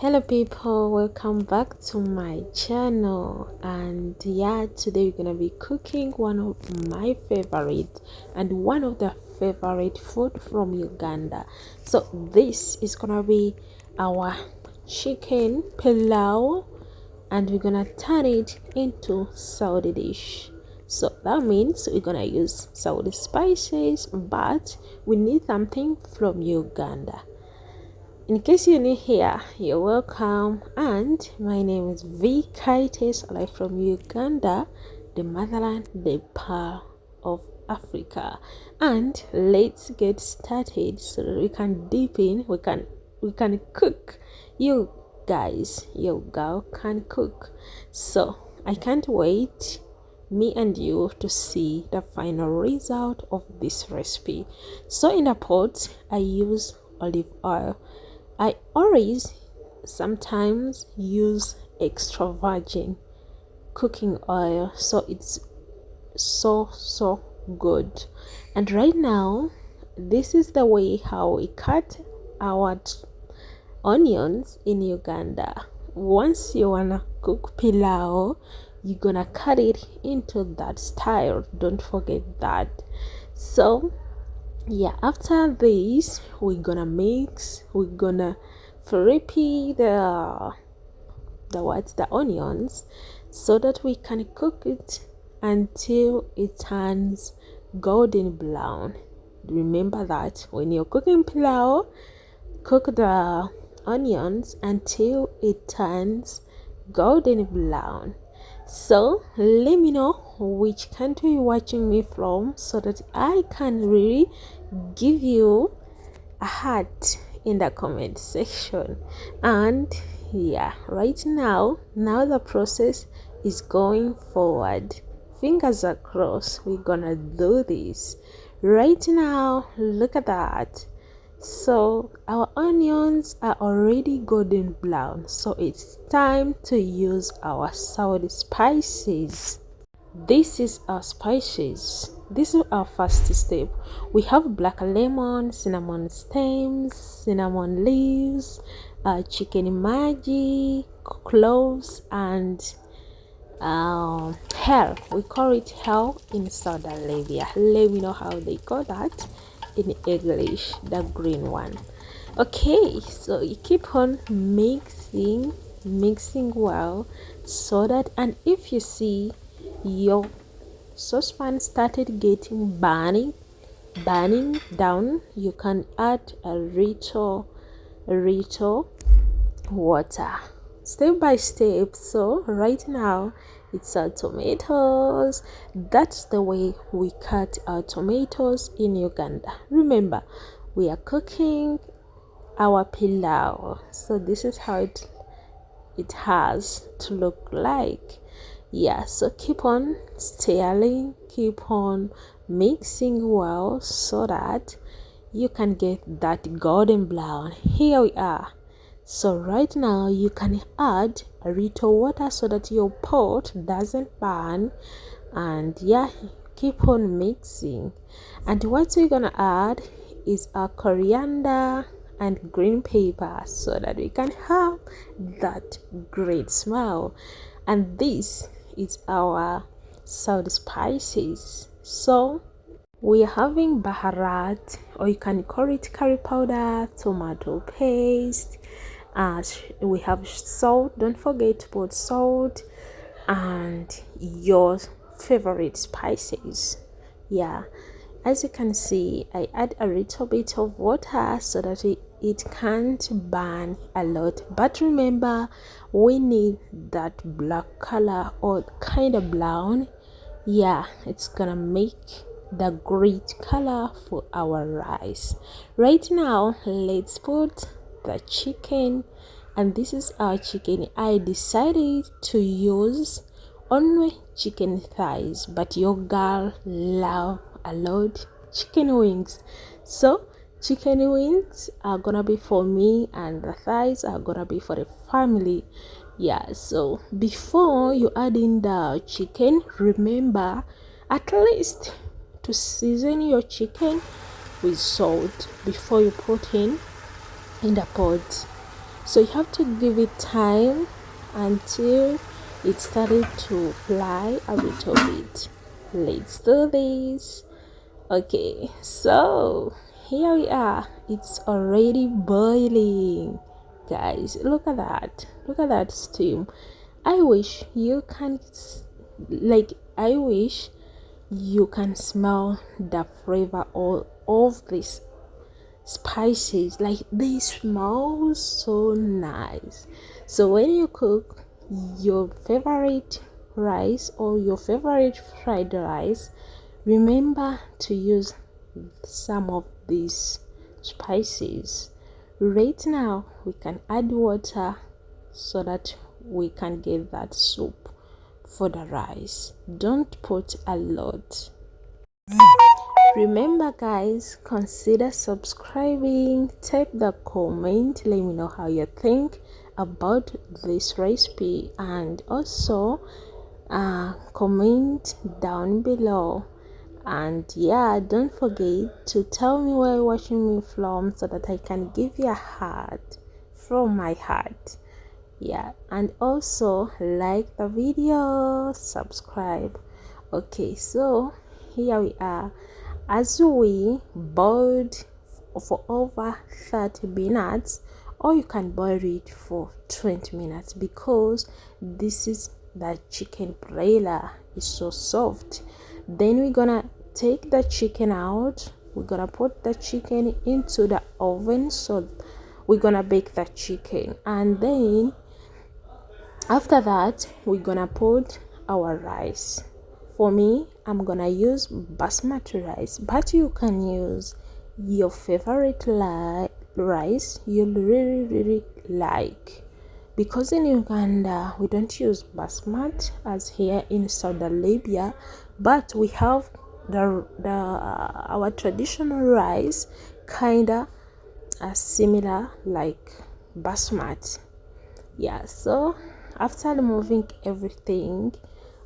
Hello people, welcome back to my channel. And yeah, today we're gonna be cooking one of my favorite and one of the favorite food from Uganda. So this is gonna be our chicken pilau, and we're gonna turn it into Saudi dish. So that means we're gonna use Saudi spices, but we need something from Uganda. In case you're new here, you're welcome, and my name is V. Kaites, live from Uganda, the motherland, the pearl of Africa. And let's get started so that we can dip in, we can cook. You guys, your girl can cook. So I can't wait, me and you, to see the final result of this recipe. So in the pot I use olive oil. I always sometimes use extra virgin cooking oil, so it's so good. And right now, this is the way how we cut our onions in Uganda. Once you wanna cook pilau, you're gonna cut it into that style. Don't forget that. So yeah, after this we're gonna fry the onions so that we can cook it until it turns golden brown. Remember that when you're cooking pilau, cook the onions until it turns golden brown. So let me know which country you're watching me from so that I can really give you a heart in the comment section. And yeah, right now the process is going forward. Fingers are crossed, we're gonna do this right now. Look at that. So our onions are already golden brown, so it's time to use our Saudi spices. This is our spices. This is our first step. We have black lemon, cinnamon stems, cinnamon leaves, chicken maji, cloves, and hell. We call it hell in Saudi Arabia. Let me know how they call that in English, the green one. Okay, so you keep on mixing well, so that, and if you see your saucepan started getting burning down, you can add a little water, step by step. So right now it's our tomatoes. That's the way we cut our tomatoes in Uganda. Remember, we are cooking our pilau, so this is how it has to look like. Yeah, so keep on stirring, keep on mixing well so that you can get that golden brown. Here we are. So right now you can add a little water so that your pot doesn't burn, and yeah, keep on mixing. And what we're gonna add is our coriander and green pepper so that we can have that great smell. And this is our Saudi spices. So we are having baharat, or you can call it curry powder, tomato paste, we have salt. Don't forget to put salt and your favorite spices. Yeah, as you can see, I add a little bit of water so that it can't burn a lot. But remember, we need that black color or kind of brown. Yeah, it's gonna make the great color for our rice. Right now, let's put the chicken, and this is our chicken. I decided to use only chicken thighs, but your girl love a lot chicken wings, so chicken wings are gonna be for me and the thighs are gonna be for the family. Yeah, so before you add in the chicken, remember at least to season your chicken with salt before you put in the pot. So you have to give it time until it started to fly a little bit. Let's do this. Okay, so here we are. It's already boiling. Guys, look at that. Look at that steam. I wish you can I wish you can smell the flavor of this spices, like they smell so nice. So when you cook your favorite rice or your favorite fried rice, remember to use some of these spices. Right now we can add water so that we can get that soup for the rice. Don't put a lot. Remember guys, consider subscribing, type the comment, let me know how you think about this recipe, and also comment down below. And yeah, don't forget to tell me where you're watching me from so that I can give you a heart from my heart. Yeah, and also like the video, subscribe. Okay, so here we are. As we boiled for over 30 minutes, or you can boil it for 20 minutes, because this is the chicken broiler is so soft. Then we're gonna take the chicken out. We're gonna put the chicken into the oven, so we're gonna bake the chicken, and then after that we're gonna put our rice. For me, I'm gonna use basmati rice, but you can use your favorite rice you really like, because in Uganda we don't use basmati as here in Saudi Arabia, but we have the our traditional rice, kinda similar like basmati. Yeah, so after removing everything,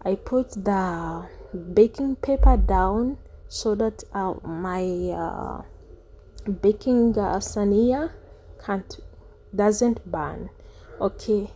I put the baking paper down so that my baking sania can't doesn't burn. Okay.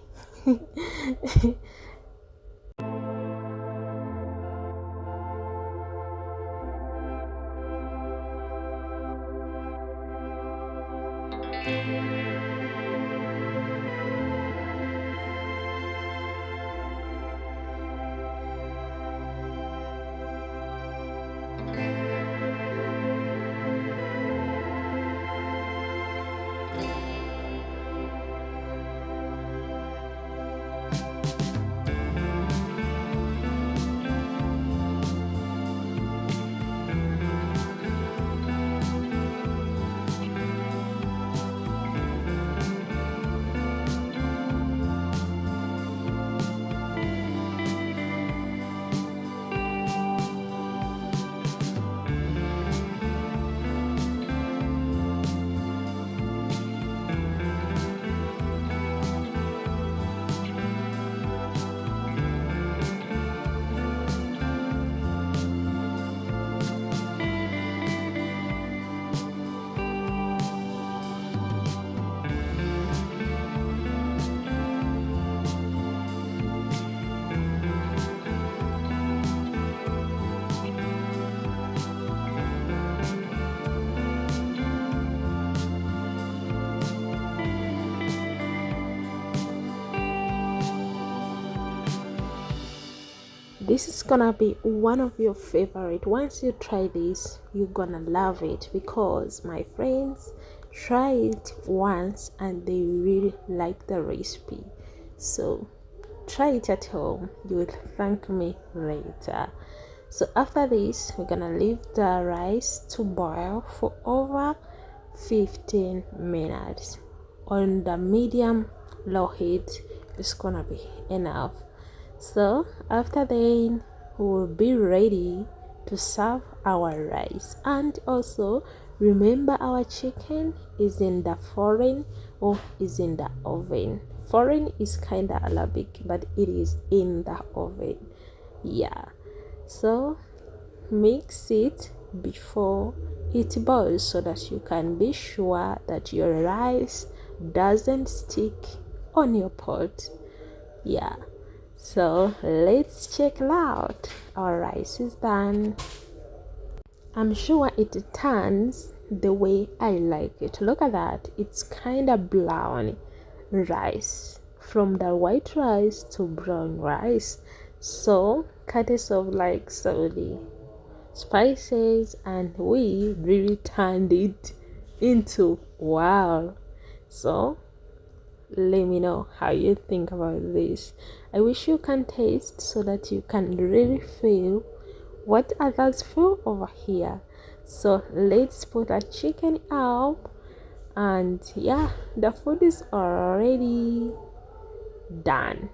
This is gonna be one of your favorite. Once you try this, you're gonna love it, because my friends try it once and they really like the recipe. So try it at home, you will thank me later. So after this, we're gonna leave the rice to boil for over 15 minutes on the medium low heat. It's gonna be enough. So after then, we will be ready to serve our rice. And also remember, our chicken is in the foreign or is in the oven. Foreign is kind of Arabic, but it is in the oven. Yeah, so mix it before it boils so that you can be sure that your rice doesn't stick on your pot. Yeah, so let's check it out. Our rice is done. I'm sure it turns the way I like it. Look at that, it's kind of brown rice, from the white rice to brown rice. So cut it off like Saudi spices, and we really turned it into wow. So let me know how you think about this. I wish you can taste so that you can really feel what others feel over here. So let's put our chicken up, and yeah, the food is already done.